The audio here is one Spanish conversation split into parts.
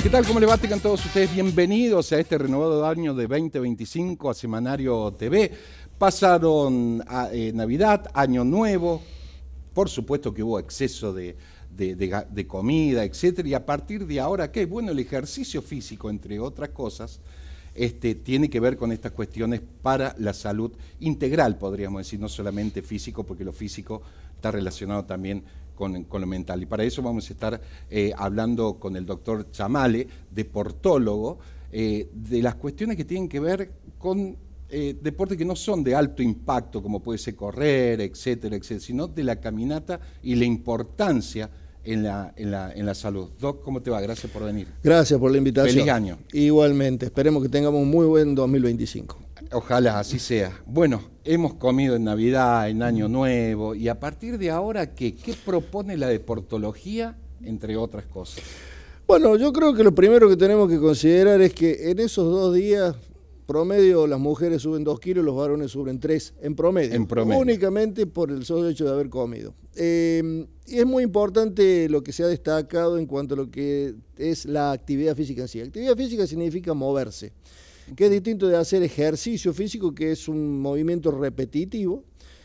¿Qué tal? ¿Cómo le va? Tengan todos ustedes bienvenidos a este renovado año de 2025 a Semanario TV. Pasaron Navidad, Año Nuevo, por supuesto que hubo exceso de comida, etcétera, y a partir de ahora, ¿qué? Bueno, el ejercicio físico, entre otras cosas, tiene que ver con estas cuestiones para la salud integral, podríamos decir, no solamente físico, porque lo físico está relacionado también con lo mental. Y para eso vamos a estar hablando con el doctor Chamale, deportólogo, de las cuestiones que tienen que ver con deportes que no son de alto impacto, como puede ser correr, etcétera, etcétera, sino de la caminata y la importancia en la salud. Doc, ¿cómo te va? Gracias por venir. Gracias por la invitación. Feliz año. Igualmente, esperemos que tengamos un muy buen 2025. Ojalá así sea. Bueno, hemos comido en Navidad, en Año Nuevo, y a partir de ahora, ¿qué propone la deportología, entre otras cosas? Bueno, yo creo que lo primero que tenemos que considerar es que en esos 2 días, promedio, las mujeres suben 2 kilos, los varones suben 3, en promedio. Únicamente por el solo hecho de haber comido. Y es muy importante lo que se ha destacado en cuanto a lo que es la actividad física en sí. Actividad física significa moverse, que es distinto de hacer ejercicio físico, que es un movimiento repetitivo,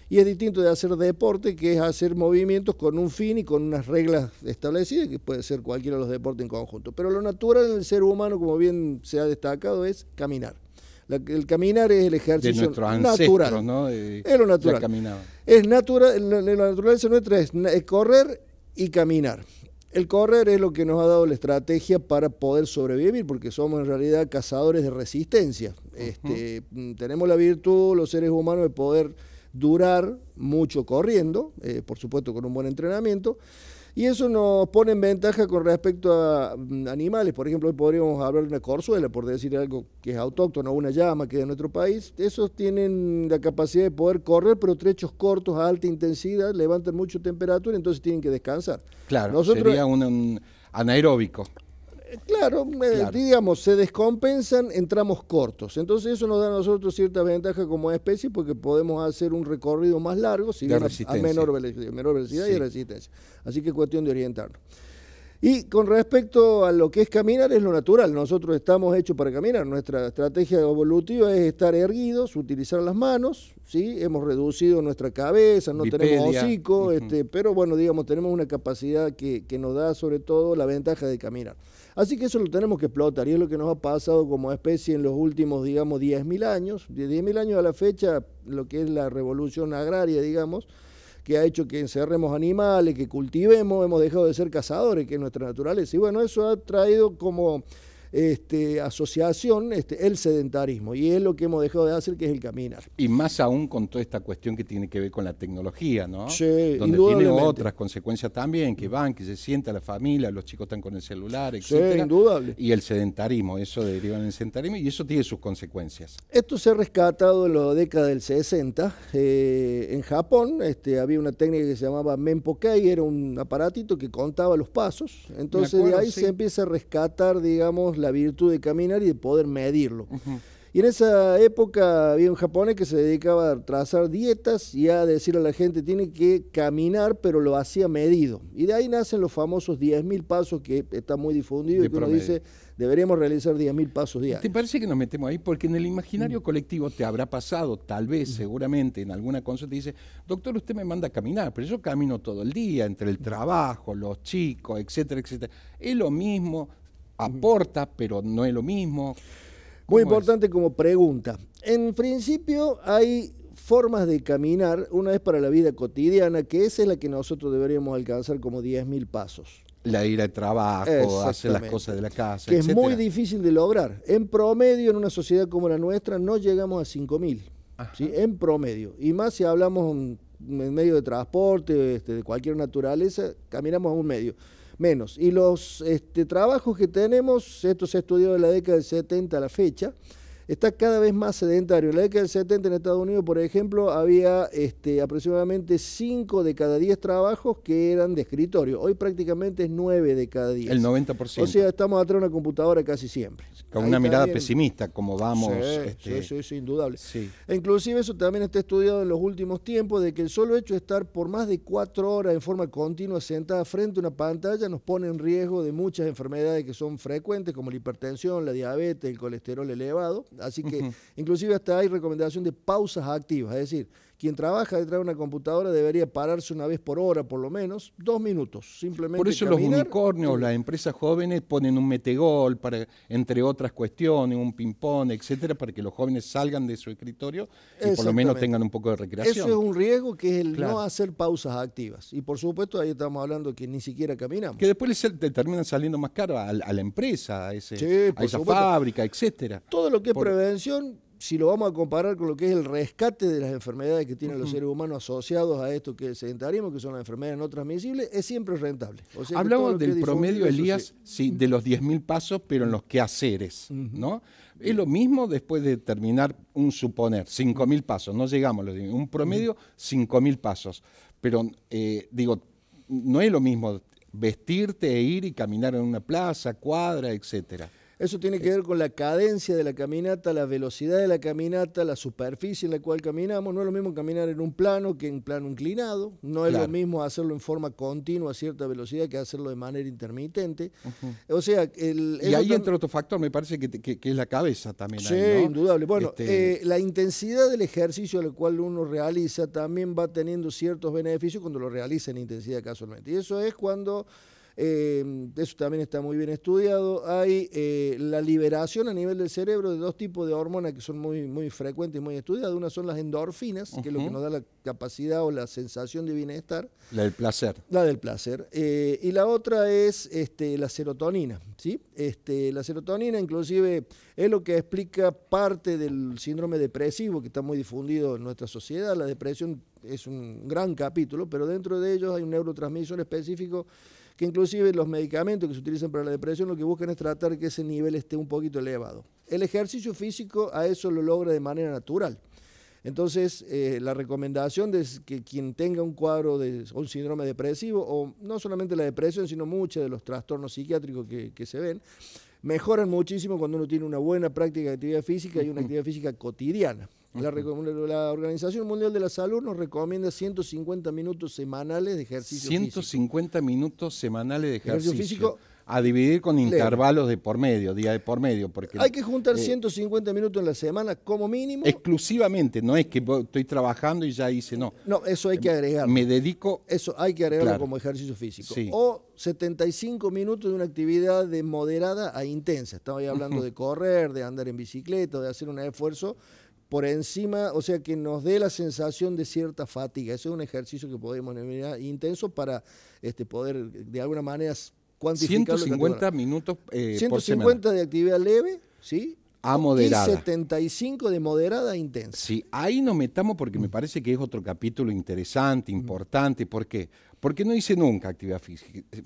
y es distinto de hacer deporte, que es hacer movimientos con un fin y con unas reglas establecidas, que puede ser cualquiera de los deportes en conjunto. Pero lo natural en el ser humano, como bien se ha destacado, es caminar. El caminar es el ejercicio de nuestros natural, ancestros, ¿no? Es lo natural. Es natural, la naturaleza nuestra es correr y caminar. El correr es lo que nos ha dado la estrategia para poder sobrevivir, porque somos en realidad cazadores de resistencia. Tenemos la virtud, los seres humanos, de poder durar mucho corriendo, por supuesto con un buen entrenamiento, y eso nos pone en ventaja con respecto a animales. Por ejemplo, hoy podríamos hablar de una corzuela, por decir algo que es autóctono, una llama que es de nuestro país. Esos tienen la capacidad de poder correr, pero trechos cortos a alta intensidad, levantan mucho temperatura, entonces tienen que descansar. Claro, sería un anaeróbico. Claro, digamos, se descompensan en tramos cortos. Entonces eso nos da a nosotros cierta ventaja como especie, porque podemos hacer un recorrido más largo, si bien a menor velocidad y resistencia. Así que es cuestión de orientarnos. Y con respecto a lo que es caminar, es lo natural. Nosotros estamos hechos para caminar. Nuestra estrategia evolutiva es estar erguidos, utilizar las manos, ¿sí? Hemos reducido nuestra cabeza, no tenemos hocico, pero bueno, digamos, tenemos una capacidad que nos da sobre todo la ventaja de caminar. Así que eso lo tenemos que explotar, y es lo que nos ha pasado como especie en los últimos, digamos, 10.000 años. De 10.000 años a la fecha, lo que es la revolución agraria, digamos, que ha hecho que encerremos animales, que cultivemos, hemos dejado de ser cazadores, que es nuestra naturaleza. Y bueno, eso ha traído como asociación el sedentarismo, y es lo que hemos dejado de hacer, que es el caminar. Y más aún con toda esta cuestión que tiene que ver con la tecnología, ¿no? Sí, donde tiene otras consecuencias también, que se sienta la familia, los chicos están con el celular, etcétera. Sí, indudable. Y el sedentarismo, eso deriva en el sedentarismo, y eso tiene sus consecuencias. Esto se ha rescatado en la década del 60. En Japón había una técnica que se llamaba Menpokei, era un aparatito que contaba los pasos. Entonces de ahí se empieza a rescatar, digamos, la virtud de caminar y de poder medirlo. Y en esa época había un japonés que se dedicaba a trazar dietas y a decir a la gente: tiene que caminar, pero lo hacía medido. Y de ahí nacen los famosos 10.000 pasos, que está muy difundido, y que uno dice, deberíamos realizar 10.000 pasos diarios. ¿Te parece que nos metemos ahí? Porque en el imaginario colectivo te habrá pasado, tal vez, seguramente, en alguna consulta, te dice: doctor, usted me manda a caminar, pero yo camino todo el día, entre el trabajo, los chicos, etcétera, etcétera. Es lo mismo, aporta, pero no es lo mismo. Muy importante como pregunta. En principio hay formas de caminar. Una es para la vida cotidiana, que esa es la que nosotros deberíamos alcanzar como 10.000 pasos. La ir al trabajo, hacer las cosas de la casa, que etcétera. Es muy difícil de lograr. En promedio, en una sociedad como la nuestra, no llegamos a 5.000, ¿sí? En promedio. Y más si hablamos en medio de transporte, de cualquier naturaleza, caminamos a un medio. Menos. Y los trabajos que tenemos, esto se ha estudiado en la década del 70 a la fecha, está cada vez más sedentario. En la década del 70 en Estados Unidos, por ejemplo, había aproximadamente 5 de cada 10 trabajos que eran de escritorio. Hoy prácticamente es 9 de cada 10. El 90%. O sea, estamos atrás de una computadora casi siempre. Con una mirada pesimista, como vamos. Sí, indudable. Sí. E inclusive eso también está estudiado en los últimos tiempos, de que el solo hecho de estar por más de 4 horas en forma continua sentada frente a una pantalla nos pone en riesgo de muchas enfermedades que son frecuentes, como la hipertensión, la diabetes, el colesterol elevado. Así que inclusive hasta hay recomendación de pausas activas, es decir, quien trabaja detrás de una computadora debería pararse una vez por hora, por lo menos, 2 minutos, simplemente por eso caminar. Los unicornios, las empresas jóvenes ponen un metegol, para, entre otras cuestiones, un ping-pong, etcétera, para que los jóvenes salgan de su escritorio y por lo menos tengan un poco de recreación. Eso es un riesgo, que es el no hacer pausas activas. Y por supuesto ahí estamos hablando que ni siquiera caminamos. Que después te terminan saliendo más caro a la empresa, a esa supuesto. fábrica, etcétera. Todo lo que es prevención, si lo vamos a comparar con lo que es el rescate de las enfermedades que tienen los seres humanos asociados a esto que es el sedentarismo, que son las enfermedades no transmisibles, es siempre rentable. O sea, hablamos del promedio, Elías, de los 10.000 pasos, pero en los quehaceres, ¿no? Es lo mismo después de terminar suponer, 5.000 pasos, no llegamos a los 10.000, un promedio 5.000 pasos. Pero, no es lo mismo vestirte e ir y caminar en una plaza, cuadra, etcétera. Eso tiene que ver con la cadencia de la caminata, la velocidad de la caminata, la superficie en la cual caminamos. No es lo mismo caminar en un plano que en un plano inclinado. No es lo mismo hacerlo en forma continua a cierta velocidad que hacerlo de manera intermitente. O sea, y ahí entra otro factor, me parece que es la cabeza también. Sí, ahí, ¿no? Indudable. Bueno, la intensidad del ejercicio al cual uno realiza también va teniendo ciertos beneficios cuando lo realiza en intensidad casualmente. Y eso es cuando... eso también está muy bien estudiado. Hay la liberación a nivel del cerebro de 2 tipos de hormonas que son muy, muy frecuentes y muy estudiadas. Una son las endorfinas, que es lo que nos da la capacidad o la sensación de bienestar. La del placer. La del placer. Y la otra es la serotonina, ¿sí? La serotonina inclusive es lo que explica parte del síndrome depresivo que está muy difundido en nuestra sociedad. La depresión es un gran capítulo, pero dentro de ellos hay un neurotransmisor específico que inclusive los medicamentos que se utilizan para la depresión lo que buscan es tratar que ese nivel esté un poquito elevado. El ejercicio físico a eso lo logra de manera natural. Entonces, la recomendación es que quien tenga un cuadro de un síndrome depresivo, o no solamente la depresión, sino muchos de los trastornos psiquiátricos que se ven, mejoran muchísimo cuando uno tiene una buena práctica de actividad física y una actividad física cotidiana. La Organización Mundial de la Salud nos recomienda 150 minutos semanales de ejercicio 150 físico. Minutos semanales de ejercicio físico. A dividir con intervalos de por medio, día de por medio. Porque, hay que juntar 150 minutos en la semana como mínimo. Exclusivamente, no es que estoy trabajando y ya hice, no. No, eso hay que agregarlo. Me dedico... Eso hay que agregarlo como ejercicio físico. Sí. O 75 minutos de una actividad de moderada a intensa. Estamos hablando de correr, de andar en bicicleta, de hacer un esfuerzo por encima, o sea, que nos dé la sensación de cierta fatiga. Eso es un ejercicio que podemos denominar intenso para poder, de alguna manera, cuantificarlo. 150 minutos 150 por semana. De actividad leve, ¿sí? A moderada. Y 75 de moderada a intensa. Sí, ahí nos metamos porque me parece que es otro capítulo interesante, importante. ¿Por qué? Porque no hice nunca actividad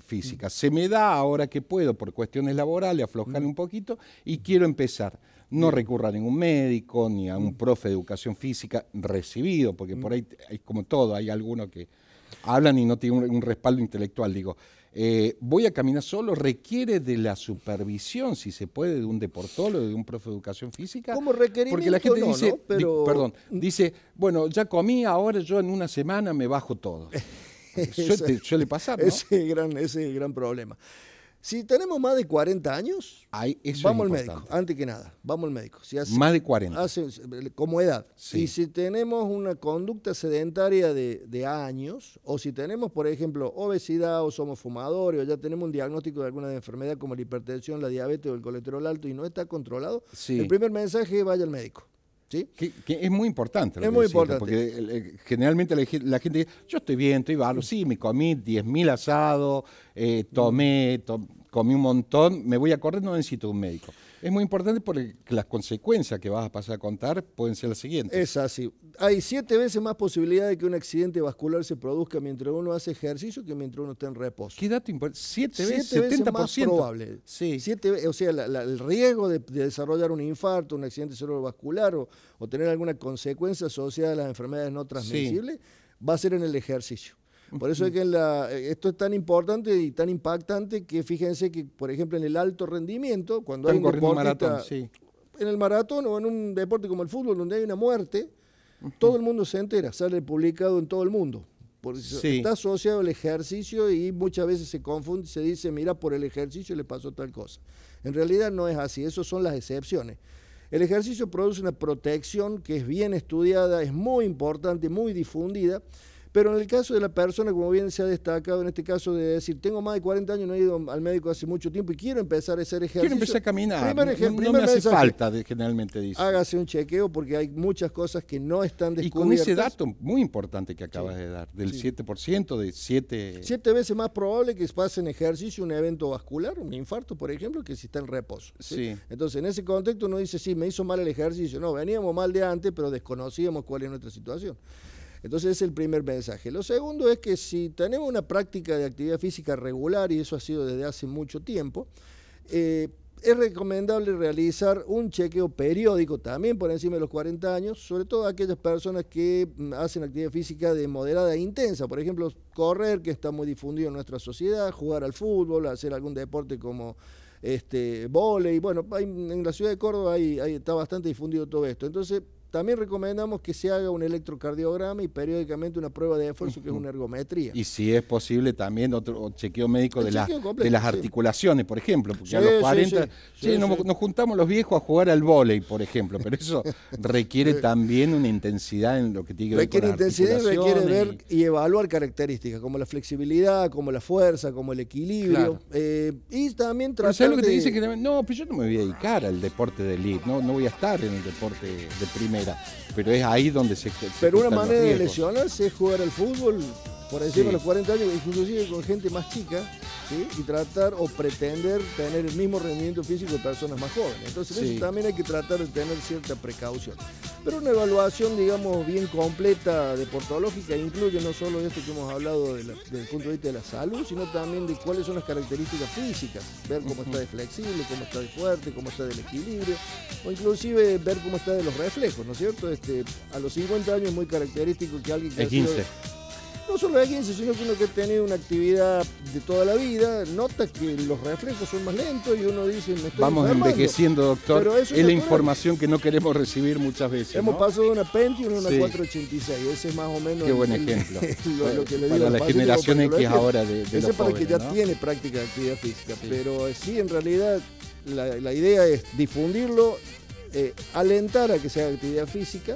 física. Se me da ahora que puedo, por cuestiones laborales, aflojar un poquito y quiero empezar. No recurra a ningún médico ni a un profe de educación física recibido, porque por ahí hay como todo, hay algunos que hablan y no tienen un respaldo intelectual. Digo, voy a caminar solo, requiere de la supervisión, si se puede, de un deportólogo, de un profe de educación física. Como requerimiento, porque la gente dice, ¿no? Pero... dice, bueno, ya comí, ahora yo en una semana me bajo todo. Suele pasar, ¿no? Ese es el gran problema. Si tenemos más de 40 años, vamos al médico, antes que nada, vamos al médico. Si más de 40. Como edad. Sí. Y si tenemos una conducta sedentaria de años, o si tenemos, por ejemplo, obesidad, o somos fumadores, o ya tenemos un diagnóstico de alguna enfermedad como la hipertensión, la diabetes o el colesterol alto y no está controlado, el primer mensaje es vaya al médico. ¿Sí? Que es muy importante. Es muy importante. Porque generalmente la gente dice, yo estoy bien, estoy bárbaro, sí, me comí 10.000 asados, comí comí un montón, me voy a correr, no necesito un médico. Es muy importante porque las consecuencias que vas a pasar a contar pueden ser las siguientes. Es así. Hay 7 veces más posibilidad de que un accidente vascular se produzca mientras uno hace ejercicio que mientras uno está en reposo. ¿Qué dato importante? 7 veces, 70%. Más probable. Sí. O sea, el riesgo de desarrollar un infarto, un accidente cerebrovascular o tener alguna consecuencia asociada a las enfermedades no transmisibles, va a ser en el ejercicio. Por eso es que esto es tan importante y tan impactante que fíjense que, por ejemplo, en el alto rendimiento, cuando hay un deportista, en el maratón o en un deporte como el fútbol, donde hay una muerte, todo el mundo se entera, sale publicado en todo el mundo. Porque está asociado al ejercicio y muchas veces se confunde, se dice, mira, por el ejercicio le pasó tal cosa. En realidad no es así, esas son las excepciones. El ejercicio produce una protección que es bien estudiada, es muy importante, muy difundida. Pero en el caso de la persona, como bien se ha destacado en este caso de decir, tengo más de 40 años, no he ido al médico hace mucho tiempo y quiero empezar a hacer ejercicio. Quiero empezar a caminar, no me hace falta, generalmente dice. Hágase un chequeo porque hay muchas cosas que no están descubiertas. Y con ese dato muy importante que acabas de dar, del 7%, de 7 veces más probable que pase en ejercicio un evento vascular, un infarto, por ejemplo, que si está en reposo. ¿sí? Entonces, en ese contexto uno dice, sí, me hizo mal el ejercicio. No, veníamos mal de antes, pero desconocíamos cuál es nuestra situación. Entonces ese es el primer mensaje. Lo segundo es que si tenemos una práctica de actividad física regular, y eso ha sido desde hace mucho tiempo, es recomendable realizar un chequeo periódico también por encima de los 40 años, sobre todo aquellas personas que hacen actividad física de moderada e intensa, por ejemplo, correr, que está muy difundido en nuestra sociedad, jugar al fútbol, hacer algún deporte como vóley. Bueno, en la ciudad de Córdoba está bastante difundido todo esto. Entonces, también recomendamos que se haga un electrocardiograma y periódicamente una prueba de esfuerzo, que es una ergometría. Y si es posible también otro chequeo médico de las articulaciones, por ejemplo, porque a los 40 nos juntamos los viejos a jugar al vóley, por ejemplo, pero eso requiere también una intensidad en lo que tiene que ver con las articulaciones. Requiere intensidad y requiere ver y evaluar características, como la flexibilidad, como la fuerza, como el equilibrio. Y también tratar ¿sabes lo que te dice? Que no, pero yo no me voy a dedicar al deporte de elite, no voy a estar en el deporte de primera. Pero es ahí donde se pero una manera de lesionarse es jugar al fútbol por encima de los 40 años, inclusive con gente más chica, ¿sí? Y tratar o pretender tener el mismo rendimiento físico de personas más jóvenes. Entonces eso también hay que tratar de tener cierta precaución. Pero una evaluación, digamos, bien completa deportológica incluye no solo esto que hemos hablado desde el punto de vista de la salud, sino también de cuáles son las características físicas, ver cómo está de flexible, cómo está de fuerte, cómo está del equilibrio, o inclusive ver cómo está de los reflejos, ¿no es cierto? A los 50 años es muy característico que alguien que ha sido, no solo de 15, sino que uno que ha tenido una actividad de toda la vida, nota que los reflejos son más lentos y uno dice, me estoy vamos enfermando. Envejeciendo, doctor, es la información que no queremos recibir muchas veces. Hemos pasado de una Pentium a una 486, ese es más o menos... Qué buen ejemplo. lo que le digo para la generación X ahora de ese los para jóvenes, que ya tiene práctica de actividad física, pero sí, en realidad, la idea es difundirlo, alentar a que se haga actividad física.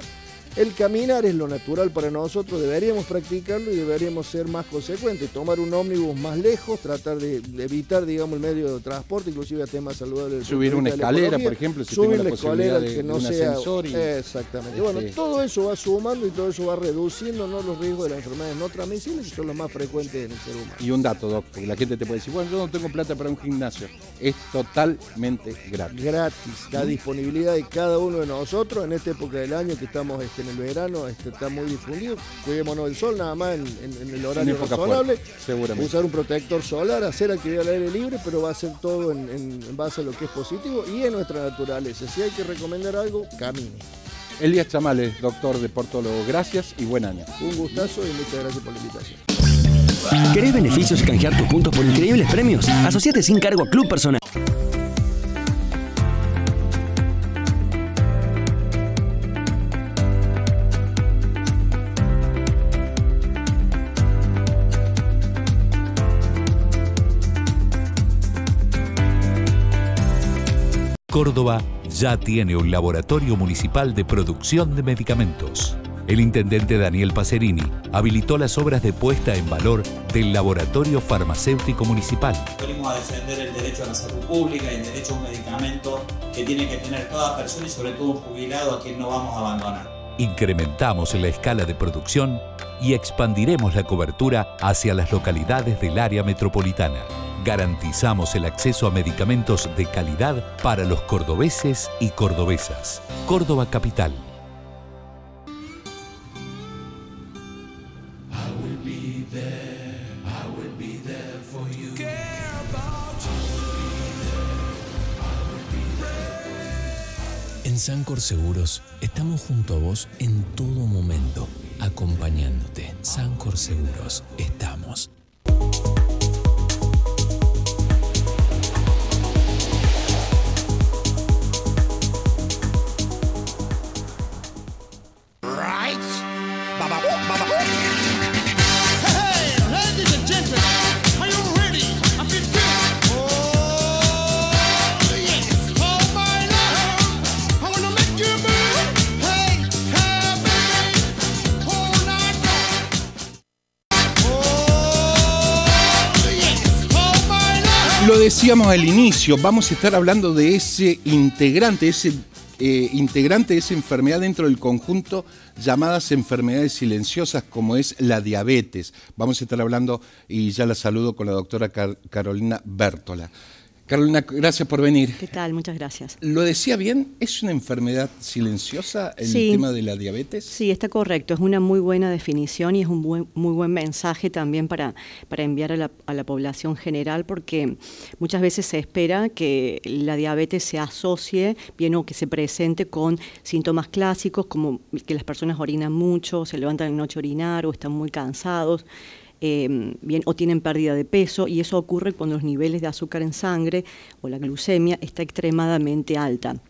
El caminar es lo natural para nosotros, deberíamos practicarlo y deberíamos ser más consecuentes, tomar un ómnibus más lejos, tratar de evitar, digamos, el medio de transporte, inclusive a temas saludables. Subir una escalera, por ejemplo, si subir tengo la posibilidad de que no un sea, ascensor. Exactamente. Bueno, todo eso va sumando y todo eso va reduciendo los riesgos de las enfermedades no transmisibles, que son los más frecuentes en el ser humano. Y un dato, Doc, porque la gente te puede decir, bueno, yo no tengo plata para un gimnasio. Es totalmente gratis. Gratis, la disponibilidad de cada uno de nosotros en esta época del año que estamos en el verano, está muy difundido. Cuidémonos del sol, nada más en el horario razonable. Seguramente. Usar un protector solar, hacer actividad al aire libre, pero va a ser todo en base a lo que es positivo y en nuestra naturaleza. Si hay que recomendar algo, camine. Elías Chamales, doctor deportólogo, gracias y buen año. Un gustazo y muchas gracias por la invitación. ¿Querés beneficios y canjear tus puntos por increíbles premios? Asociate sin cargo a Club Personal. Córdoba ya tiene un laboratorio municipal de producción de medicamentos. El intendente Daniel Pacerini habilitó las obras de puesta en valor del Laboratorio Farmacéutico Municipal. Venimos a defender el derecho a la salud pública y el derecho a un medicamento que tiene que tener toda persona y sobre todo un jubilado a quien no vamos a abandonar. Incrementamos la escala de producción y expandiremos la cobertura hacia las localidades del área metropolitana. Garantizamos el acceso a medicamentos de calidad para los cordobeses y cordobesas. Córdoba Capital. En Sancor Seguros estamos junto a vos en todo momento, acompañándote. Sancor Seguros, estamos. Lo decíamos al inicio, vamos a estar hablando de ese integrante de esa enfermedad dentro del conjunto llamadas enfermedades silenciosas, como es la diabetes. Vamos a estar hablando, y ya la saludo, con la doctora Carolina Bértola. Carolina, gracias por venir. ¿Qué tal? Muchas gracias. ¿Lo decía bien? ¿Es una enfermedad silenciosa el tema de la diabetes? Sí, está correcto. Es una muy buena definición y es un muy buen mensaje también para enviar a la población general, porque muchas veces se espera que la diabetes se asocie bien o que se presente con síntomas clásicos como que las personas orinan mucho, se levantan en la noche a orinar o están muy cansados. Bien, o tienen pérdida de peso, y eso ocurre cuando los niveles de azúcar en sangre o la glucemia está extremadamente alta.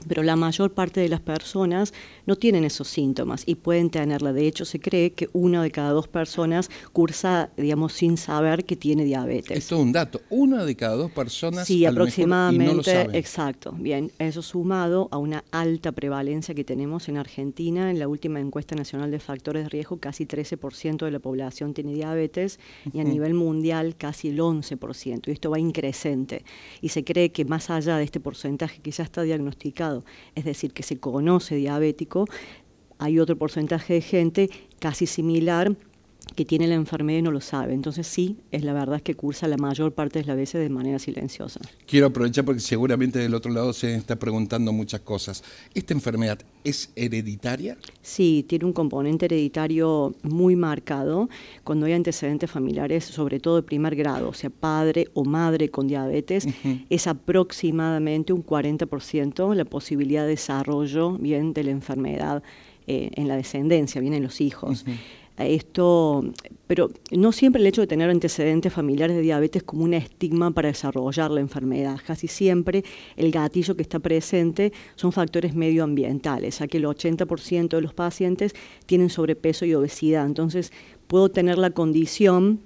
Pero la mayor parte de las personas no tienen esos síntomas y pueden tenerla. De hecho, se cree que 1 de cada 2 personas cursa, digamos, sin saber que tiene diabetes. Esto es un dato. 1 de cada 2 personas. Sí, aproximadamente, no lo saben. Exacto. Bien, eso sumado a una alta prevalencia que tenemos en Argentina. En la última encuesta nacional de factores de riesgo, casi 13% de la población tiene diabetes, y a nivel mundial casi el 11%. Y esto va increciente. Y se cree que más allá de este porcentaje que ya está diagnosticado, es decir, que se conoce diabético, hay otro porcentaje de gente casi similar que tiene la enfermedad y no lo sabe. Entonces sí, la verdad es que cursa la mayor parte de las veces de manera silenciosa. Quiero aprovechar porque seguramente del otro lado se está preguntando muchas cosas. ¿Esta enfermedad es hereditaria? Sí, tiene un componente hereditario muy marcado cuando hay antecedentes familiares, sobre todo de primer grado, o sea, padre o madre con diabetes. Es aproximadamente un 40% la posibilidad de desarrollo bien de la enfermedad en la descendencia, bien en los hijos. Esto, pero no siempre el hecho de tener antecedentes familiares de diabetes como un estigma para desarrollar la enfermedad. Casi siempre el gatillo que está presente son factores medioambientales, ya que el 80% de los pacientes tienen sobrepeso y obesidad. Entonces, puedo tener la condición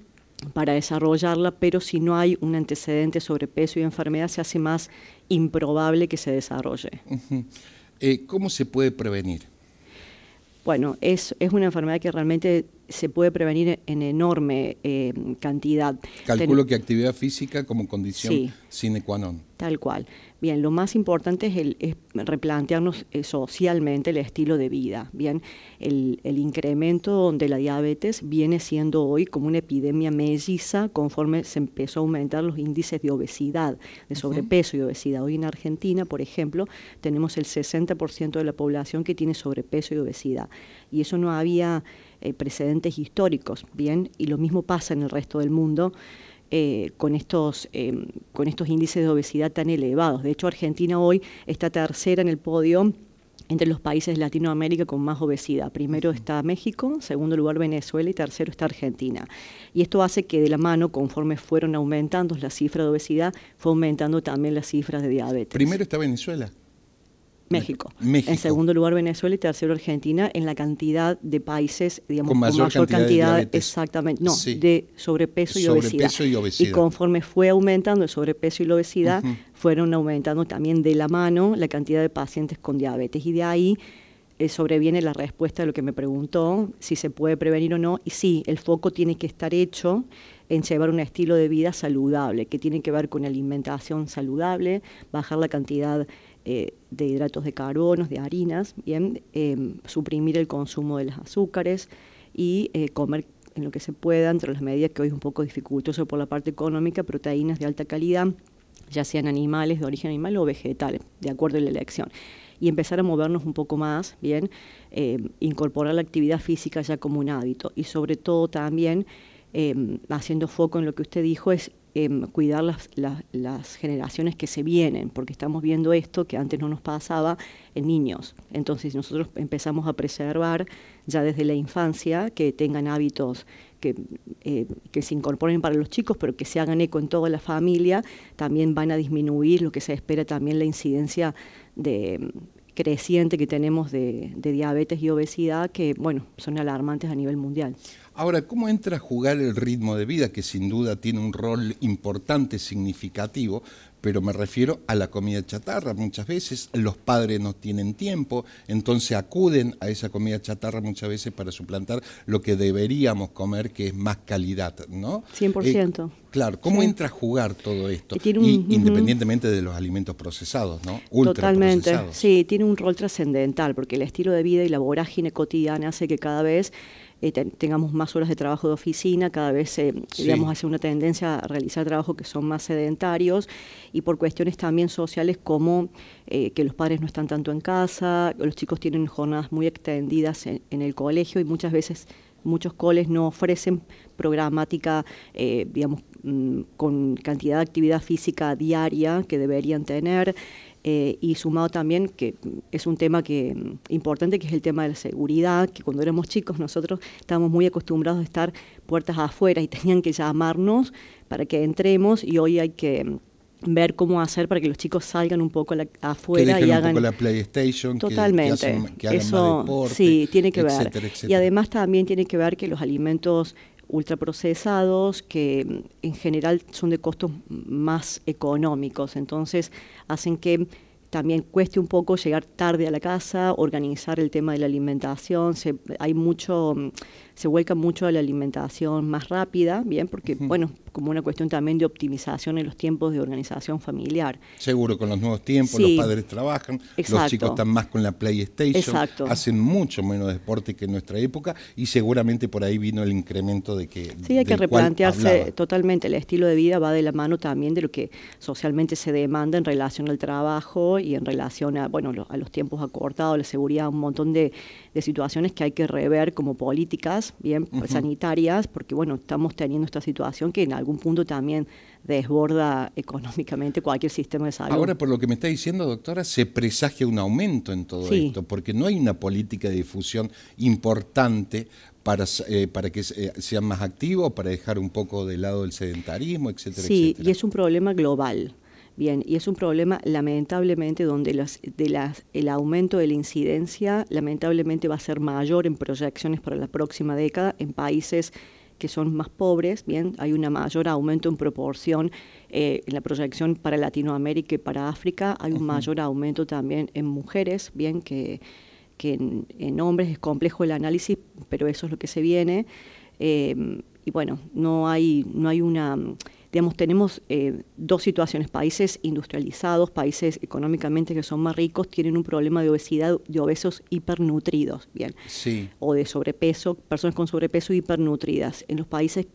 para desarrollarla, pero si no hay un antecedente de sobrepeso y enfermedad, se hace más improbable que se desarrolle. ¿Cómo se puede prevenir? Bueno, es una enfermedad que realmente se puede prevenir en enorme cantidad. Calculo que actividad física como condición sine qua non. Tal cual. Bien, lo más importante es replantearnos socialmente el estilo de vida. Bien, el incremento de la diabetes viene siendo hoy como una epidemia melliza conforme se empezó a aumentar los índices de obesidad, de sobrepeso y obesidad. Hoy en Argentina, por ejemplo, tenemos el 60% de la población que tiene sobrepeso y obesidad. Y eso no había precedentes históricos, bien, y lo mismo pasa en el resto del mundo. Con estos índices de obesidad tan elevados. De hecho, Argentina hoy está tercera en el podio entre los países de Latinoamérica con más obesidad. Primero está México, segundo lugar Venezuela y tercero está Argentina. Y esto hace que de la mano, conforme fueron aumentando las cifras de obesidad, fue aumentando también las cifras de diabetes. Primero está Venezuela. México. En segundo lugar Venezuela y tercero Argentina en la cantidad de países, digamos, con mayor cantidad de exactamente, no, de sobrepeso y obesidad. Y conforme fue aumentando el sobrepeso y la obesidad, fueron aumentando también de la mano la cantidad de pacientes con diabetes. Y de ahí sobreviene la respuesta de lo que me preguntó, si se puede prevenir o no. Y sí, el foco tiene que estar hecho en llevar un estilo de vida saludable, que tiene que ver con alimentación saludable, bajar la cantidad de hidratos de carbono, de harinas, bien, suprimir el consumo de los azúcares y comer en lo que se pueda, entre las medidas que hoy es un poco dificultoso por la parte económica, proteínas de alta calidad, ya sean animales, de origen animal o vegetales, de acuerdo a la elección. Y empezar a movernos un poco más, bien, incorporar la actividad física ya como un hábito. Y sobre todo también, haciendo foco en lo que usted dijo, es cuidar las generaciones que se vienen, porque estamos viendo esto que antes no nos pasaba en niños. Entonces nosotros empezamos a preservar ya desde la infancia que tengan hábitos que se incorporen para los chicos, pero que se hagan eco en toda la familia. También van a disminuir lo que se espera también la incidencia creciente que tenemos de diabetes y obesidad, que bueno, son alarmantes a nivel mundial. Ahora, ¿cómo entra a jugar el ritmo de vida, que sin duda tiene un rol importante, significativo, pero me refiero a la comida chatarra? Muchas veces los padres no tienen tiempo, entonces acuden a esa comida chatarra muchas veces para suplantar lo que deberíamos comer, que es más calidad, ¿no? 100%. Claro, ¿cómo entra a jugar todo esto? Independientemente de los alimentos procesados, ¿no? Totalmente, sí, tiene un rol trascendental, porque el estilo de vida y la vorágine cotidiana hace que cada vez tengamos más horas de trabajo de oficina, cada vez digamos, hace una tendencia a realizar trabajos que son más sedentarios, y por cuestiones también sociales como que los padres no están tanto en casa, los chicos tienen jornadas muy extendidas en el colegio, y muchas veces muchos coles no ofrecen programática, digamos, con cantidad de actividad física diaria que deberían tener. Y sumado también, que es un tema importante, que es el tema de la seguridad, que cuando éramos chicos nosotros estábamos muy acostumbrados a estar puertas afuera y tenían que llamarnos para que entremos, y hoy hay que ver cómo hacer para que los chicos salgan un poco afuera y hagan un poco la PlayStation, totalmente, que hagan eso más deporte, sí, tiene que ver. Etcétera. Y además también tiene que ver que los alimentos ultraprocesados, que en general son de costos más económicos, entonces hacen que también cueste un poco llegar tarde a la casa, organizar el tema de la alimentación, se vuelca mucho a la alimentación más rápida, bien, porque bueno, como una cuestión también de optimización en los tiempos de organización familiar. Seguro, con los nuevos tiempos, sí, los padres trabajan, los chicos están más con la PlayStation, hacen mucho menos deporte que en nuestra época, y seguramente por ahí vino el incremento de que... Sí, hay que replantearse totalmente. El estilo de vida va de la mano también de lo que socialmente se demanda en relación al trabajo y en relación a, bueno, a los tiempos acortados, la seguridad, un montón de situaciones que hay que rever como políticas, bien, sanitarias, porque bueno, estamos teniendo esta situación que en algún punto también desborda económicamente cualquier sistema de salud. Ahora, por lo que me está diciendo, doctora, se presagia un aumento en todo esto, porque no hay una política de difusión importante para que sean más activos, para dejar un poco de lado el sedentarismo, etcétera, sí, etcétera. Y es un problema global. Bien, y es un problema lamentablemente donde el aumento de la incidencia lamentablemente va a ser mayor en proyecciones para la próxima década en países que son más pobres. Bien, hay un mayor aumento en proporción en la proyección para Latinoamérica y para África, hay un mayor aumento también en mujeres, bien, que en hombres. Es complejo el análisis, pero eso es lo que se viene. Y bueno, no hay una... Digamos, tenemos dos situaciones: países industrializados, países económicamente que son más ricos, tienen un problema de obesidad, de obesos hipernutridos, bien, o de sobrepeso, personas con sobrepeso hipernutridas. En los países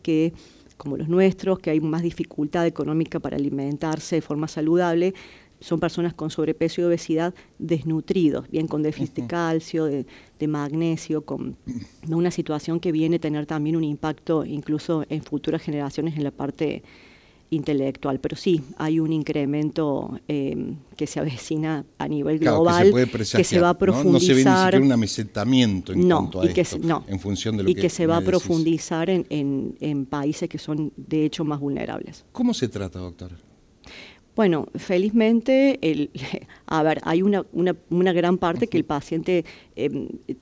como los nuestros, que hay más dificultad económica para alimentarse de forma saludable, son personas con sobrepeso y obesidad desnutridos, bien, con déficit de calcio, de magnesio, con una situación que viene a tener también un impacto incluso en futuras generaciones en la parte intelectual. Pero sí, hay un incremento que se avecina a nivel global, que se va a profundizar. No se ve ni siquiera un amesetamiento en cuanto a esto, en función de lo que se va a profundizar en países que son de hecho más vulnerables. ¿Cómo se trata, doctora? Bueno, felizmente, hay una gran parte que el paciente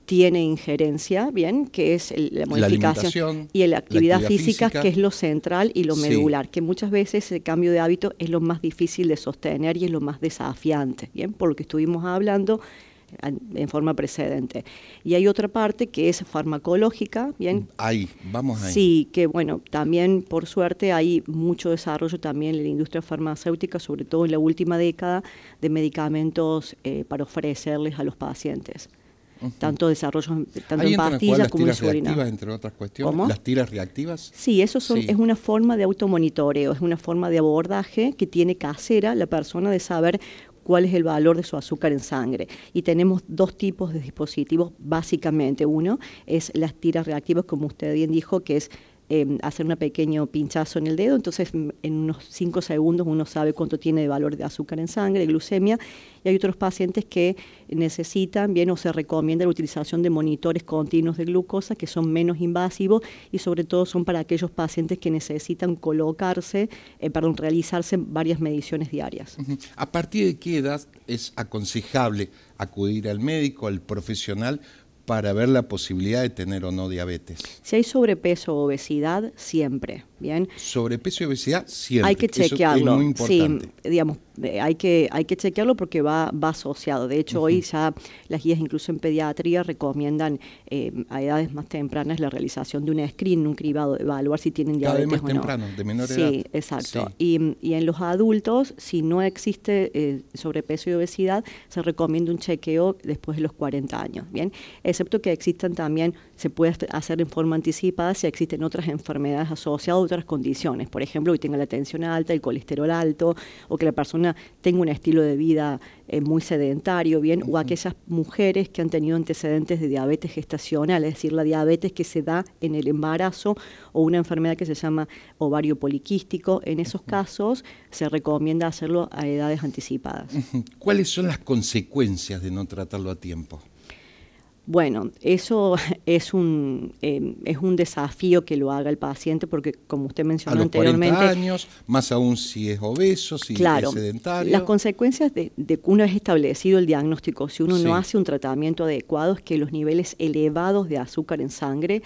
tiene injerencia, bien, que es la modificación y la actividad física, que es lo central, y lo medular, que muchas veces el cambio de hábito es lo más difícil de sostener y es lo más desafiante, bien, por lo que estuvimos hablando en forma precedente. Y hay otra parte que es farmacológica, ¿bien? Vamos ahí. Sí, que bueno, también por suerte hay mucho desarrollo también en la industria farmacéutica, sobre todo en la última década, de medicamentos para ofrecerles a los pacientes. tanto desarrollo tanto en pastillas como en surinam. ¿Las tiras reactivas, entre otras cuestiones? ¿Cómo? ¿Las tiras reactivas? Sí, eso es una forma de automonitoreo, es una forma de abordaje que tiene casera la persona de saber cuál es el valor de su azúcar en sangre. Y tenemos dos tipos de dispositivos, básicamente. Uno es las tiras reactivas, como usted bien dijo, que es hacer un pequeño pinchazo en el dedo, entonces en unos 5 segundos uno sabe cuánto tiene de valor de azúcar en sangre, de glucemia, y hay otros pacientes que necesitan, bien, o se recomienda la utilización de monitores continuos de glucosa que son menos invasivos y sobre todo son para aquellos pacientes que necesitan realizarse varias mediciones diarias. ¿A partir de qué edad es aconsejable acudir al médico, al profesional, para ver la posibilidad de tener o no diabetes? Si hay sobrepeso o obesidad, siempre, ¿bien? Sobrepeso y obesidad, siempre. Hay que chequearlo. Eso es muy importante. Sí, digamos, hay que chequearlo porque va asociado. De hecho, hoy ya las guías, incluso en pediatría, recomiendan a edades más tempranas la realización de un screening, un cribado, evaluar si tienen diabetes más o temprano, de menor edad. Sí, exacto. Sí. Y en los adultos, si no existe sobrepeso y obesidad, se recomienda un chequeo después de los 40 años, ¿bien? Excepto que existan también, se puede hacer en forma anticipada si existen otras enfermedades asociadas a otras condiciones. Por ejemplo, que tenga la tensión alta, el colesterol alto, o que la persona tenga un estilo de vida muy sedentario, ¿bien? O aquellas mujeres que han tenido antecedentes de diabetes gestacional, es decir, la diabetes que se da en el embarazo o una enfermedad que se llama ovario poliquístico. En esos casos se recomienda hacerlo a edades anticipadas. ¿Cuáles son las consecuencias de no tratarlo a tiempo? Bueno, eso es un desafío que lo haga el paciente porque, como usted mencionó anteriormente... A los 40 años, más aún si es obeso, si es sedentario... Las consecuencias de una vez establecido el diagnóstico, si uno no hace un tratamiento adecuado, es que los niveles elevados de azúcar en sangre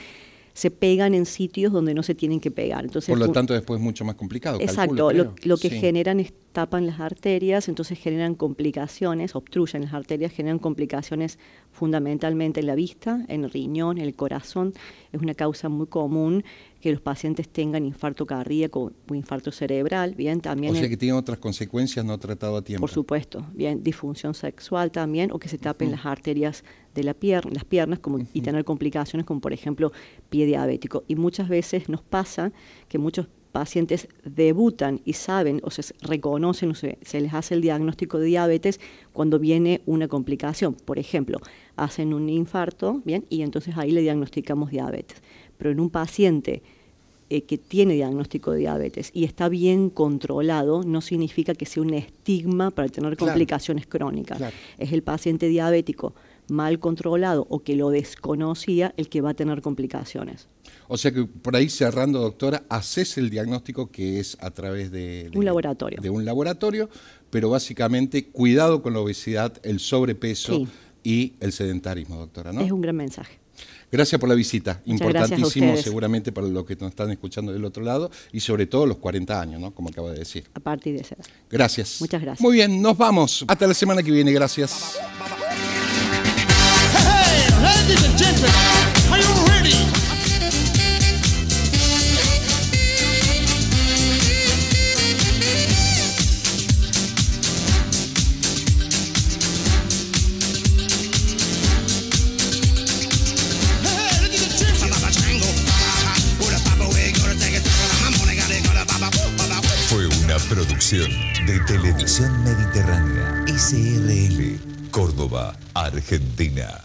se pegan en sitios donde no se tienen que pegar. Entonces, por lo tanto, después es mucho más complicado. Exacto, calculo, lo que generan es tapan las arterias, entonces generan complicaciones, obstruyen las arterias, generan complicaciones fundamentalmente en la vista, en el riñón, en el corazón. Es una causa muy común que los pacientes tengan infarto cardíaco o infarto cerebral, bien, también... O sea que tienen otras consecuencias no tratado a tiempo. Por supuesto, bien, disfunción sexual también, o que se tapen las arterias de las piernas como, y tener complicaciones como, por ejemplo, pie diabético. Y muchas veces nos pasa que muchos pacientes debutan y saben o se reconocen o se les hace el diagnóstico de diabetes cuando viene una complicación. Por ejemplo, hacen un infarto, bien, y entonces ahí le diagnosticamos diabetes. Pero en un paciente que tiene diagnóstico de diabetes y está bien controlado, no significa que sea un estigma para tener complicaciones crónicas. Claro. Es el paciente diabético mal controlado o que lo desconocía el que va a tener complicaciones. O sea que por ahí cerrando, doctora, haces el diagnóstico que es a través de un laboratorio. De un laboratorio, pero básicamente cuidado con la obesidad, el sobrepeso y el sedentarismo, doctora, ¿no? Es un gran mensaje. Gracias por la visita, muchas importantísimo seguramente para los que nos están escuchando del otro lado y sobre todo los 40 años, ¿no? Como acaba de decir. A partir de esa edad. Gracias. Muchas gracias. Muy bien, nos vamos. Hasta la semana que viene, gracias. Hey, ladies and gentlemen, are you ready? Fue una producción de Televisión Mediterránea, SRL, Córdoba, Argentina.